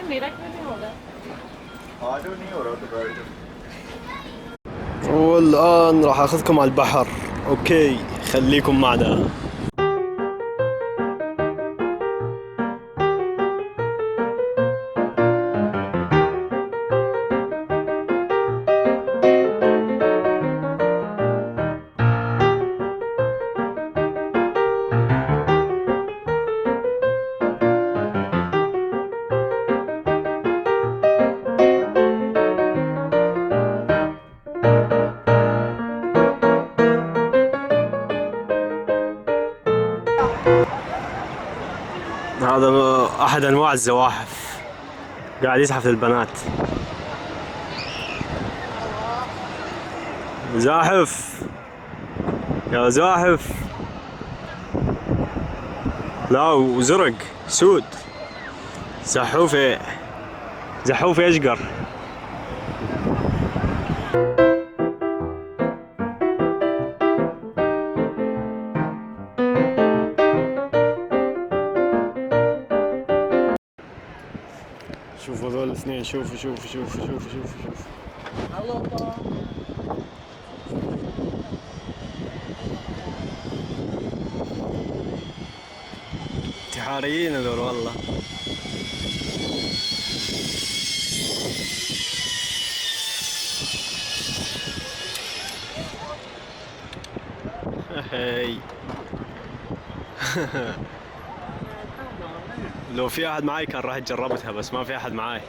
वैसे मेरठ में भी होगा। आज नहीं हो रहा तो बैठ जाओ। والآن راح أخذكم على البحر. أوكي خليكم معنا. هذا أحد أنواع الزواحف قاعد يزحف للبنات. زاحف يا زاحف. لا وزرق سود. زحوفة زحوفة أشقر. شوفوا هذول الاثنين. شوفوا شوفوا شوفوا شوفوا شوفوا شوفوا. انتحاريين هذول والله. هاي لو في احد معاي كان راح جربتها بس ما في احد معاي.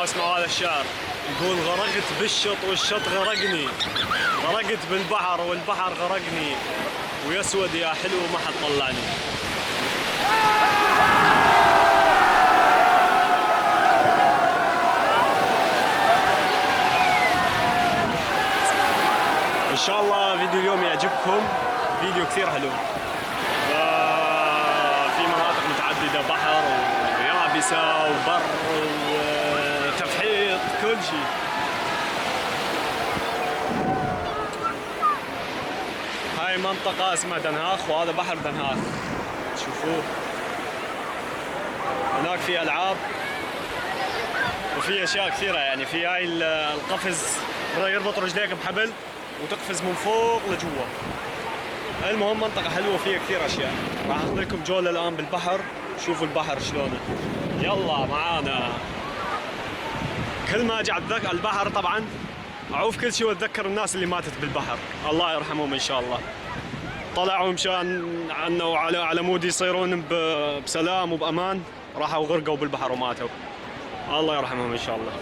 اسمعوا هذا الشعر يقول: غرقت بالشط والشط غرقني، غرقت بالبحر والبحر غرقني، ويسود يا حلو ما حد طلعني. ان شاء الله فيديو اليوم يعجبكم، فيديو كثير حلو. في مناطق متعددة، بحر ويابسة وبر وتفحيط، كل شيء. هاي منطقة اسمها دنهاخ، وهذا بحر دنهاخ تشوفوه. هناك في ألعاب وفي أشياء كثيرة، يعني في هاي القفز يربط رجليك بحبل وتقفز من فوق لجوا. المهم منطقة حلوة فيها كثير أشياء. راح أخذ لكم جولة الآن بالبحر، شوفوا البحر شلونه. يلا معانا. كل ما أجي أتذكر البحر طبعا أعوف كل شيء وأتذكر الناس اللي ماتت بالبحر، الله يرحمهم إن شاء الله. طلعوا مشان عنا وعلى مود يصيرون بسلام وبأمان، راحوا غرقوا بالبحر وماتوا، الله يرحمهم إن شاء الله.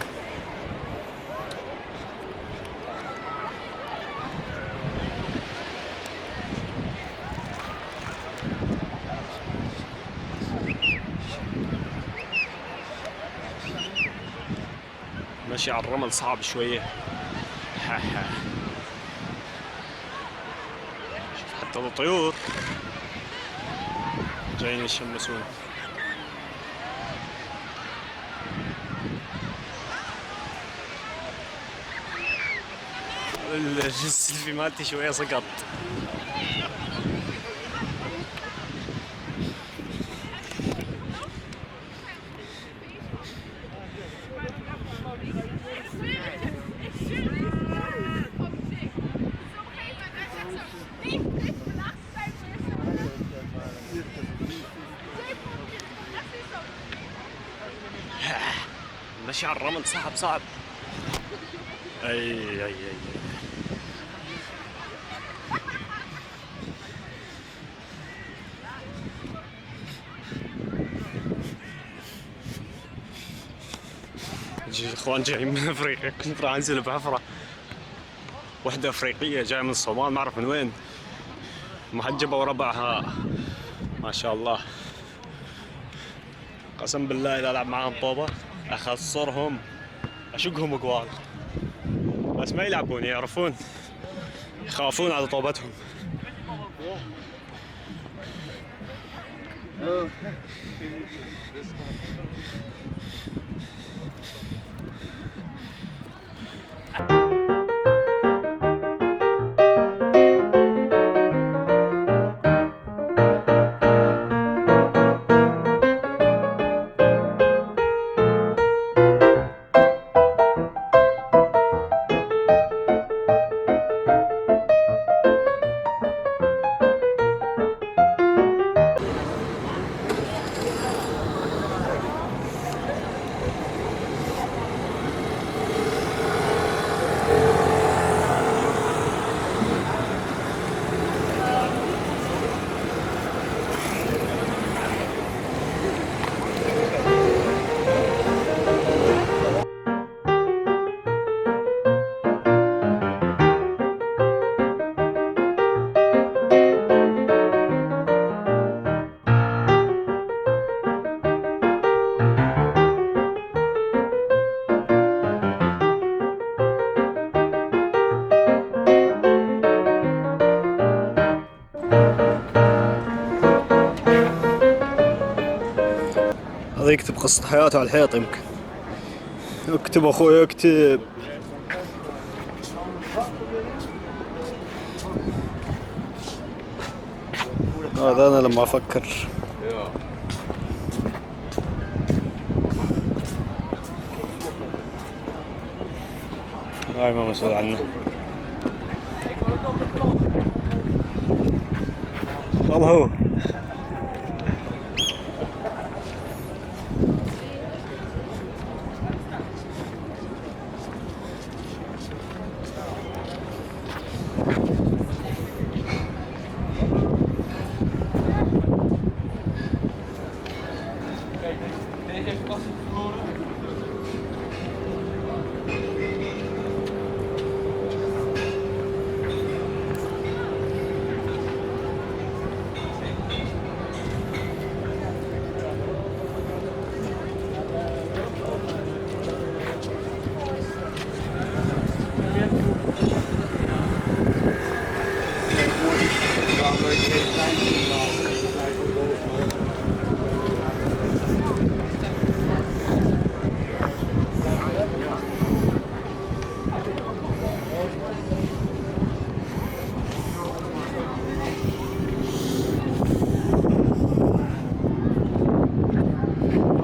ماشي على الرمل صعب شوية. شوف حتى الطيور جايين يشمسون. السيلفي مالتي شوية سقط. ماشي على الرمل صعب صعب. اي اخوان جايين من افريقيا، كنت راح انزل بحفرة وحدة افريقية جاية من الصومال ما اعرف من وين، محجبة وربعها ما شاء الله. قسم بالله اذا العب معاهم طوبة اخسرهم اشقهم اقوال، بس ما يلعبون يعرفون يخافون على طوبتهم. هذا يكتب قصة حياته على الحيط يمكن. اكتب اخوي اكتب. هذا انا لما افكر. هاي ما مسؤول عنه. والله هو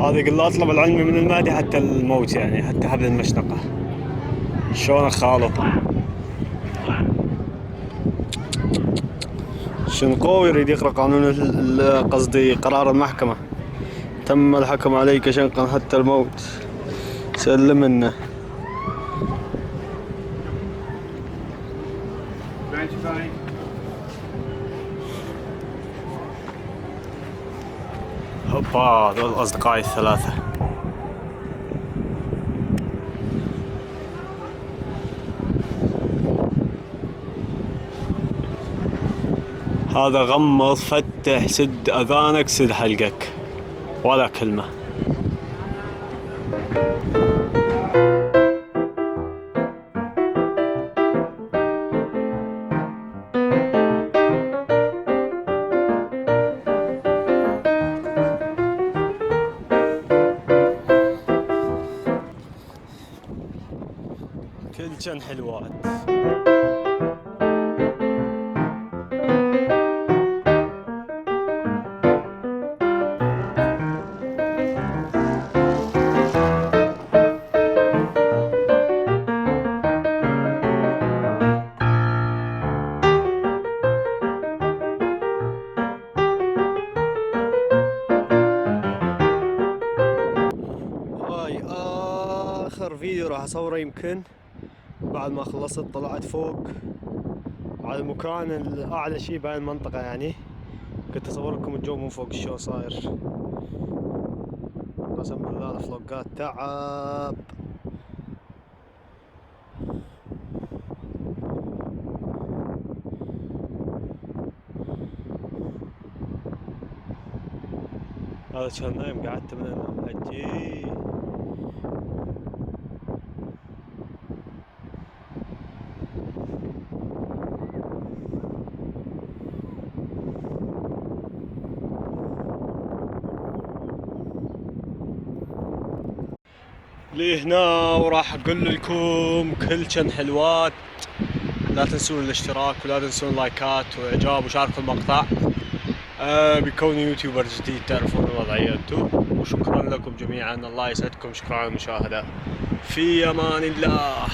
هذا يقول له اطلب العلم من المهدي حتى الموت، يعني حتى حبل المشنقة. شلونك خالو؟ شنقوي يريد يقرأ قانون قصدي قرار المحكمة. تم الحكم عليك شنقا حتى الموت. سلم لنا. هوبا دول أصدقائي الثلاثة. هذا غمض فتح سد أذانك سد حلقك ولا كلمة. كل جن حلوات. اصوره يمكن بعد ما خلصت. طلعت فوق على المكان الاعلى شي بهاي المنطقة يعني. كنت اصور لكم الجو من فوق شلون صاير. قسم بالله الفلوقات تعب. هذا كان نايم قعدت من النوم هجي. لي هنا وراح اقول لكم كل كان حلوات. لا تنسون الاشتراك ولا تنسون اللايكات واعجاب وشاركوا المقطع. بكوني يوتيوبر جديد تعرفون الوضعية انتم. وشكرا لكم جميعا، الله يسعدكم، شكرا على المشاهدة، في امان الله.